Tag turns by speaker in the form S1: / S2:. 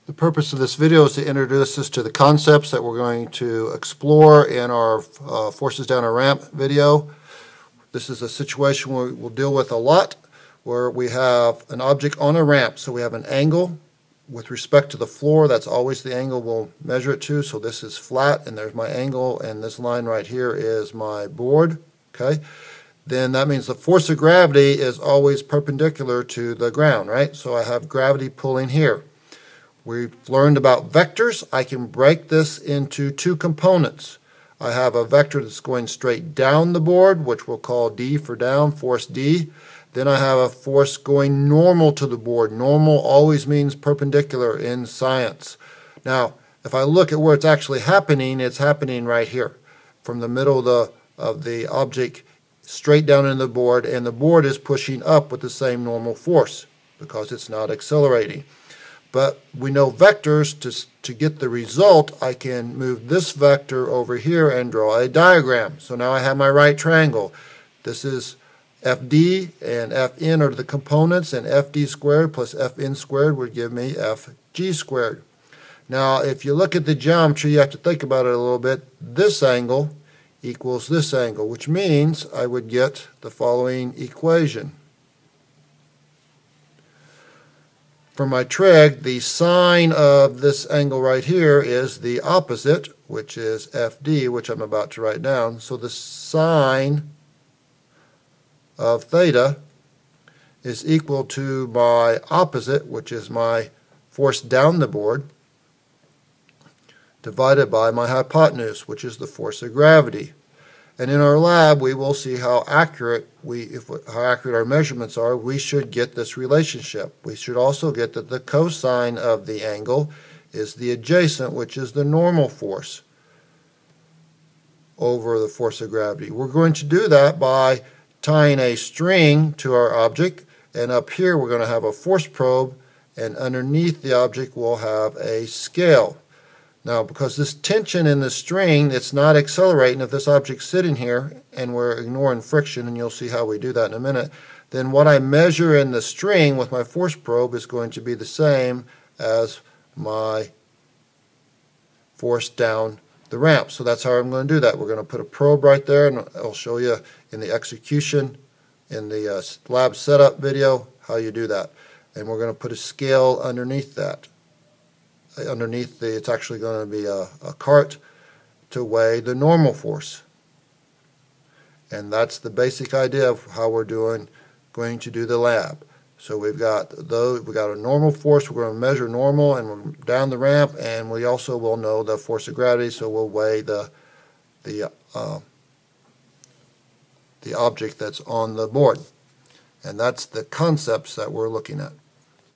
S1: The purpose of this video is to introduce us to the concepts that we're going to explore in our forces down a ramp video. This is a situation where we'll deal with a lot, where we have an object on a ramp. So we have an angle with respect to the floor. That's always the angle we'll measure it to. So this is flat, and there's my angle, and this line right here is my board. Okay. Then that means the force of gravity is always perpendicular to the ground, right? So I have gravity pulling here. We've learned about vectors. I can break this into two components. I have a vector that's going straight down the board, which we'll call D for down, force D. Then I have a force going normal to the board. Normal always means perpendicular in science. Now, if I look at where it's actually happening, it's happening right here, from the middle of the object straight down in the board, and the board is pushing up with the same normal force because it's not accelerating. But we know vectors. To get the result, I can move this vector over here and draw a diagram. So now I have my right triangle. This is FD and FN are the components, and FD squared plus FN squared would give me FG squared. Now, if you look at the geometry, you have to think about it a little bit. This angle equals this angle, which means I would get the following equation. For my trig, the sine of this angle right here is the opposite, which is FD, which I'm about to write down. So the sine of theta is equal to my opposite, which is my force down the board, divided by my hypotenuse, which is the force of gravity. And in our lab, we will see how accurate our measurements are. We should get this relationship. We should also get that the cosine of the angle is the adjacent, which is the normal force over the force of gravity. We're going to do that by tying a string to our object, and up here we're going to have a force probe, and underneath the object we'll have a scale. Now, because this tension in the string, it's not accelerating. If this object's sitting here and we're ignoring friction, and you'll see how we do that in a minute, then what I measure in the string with my force probe is going to be the same as my force down the ramp. So that's how I'm going to do that. We're going to put a probe right there, and I'll show you in the execution in the lab setup video how you do that. And we're going to put a scale underneath that. It's actually going to be a cart to weigh the normal force. And that's the basic idea of how we're going to do the lab. So we've got a normal force. We're going to measure normal, and we're down the ramp, and we also will know the force of gravity, so we'll weigh the object that's on the board. And that's the concepts that we're looking at.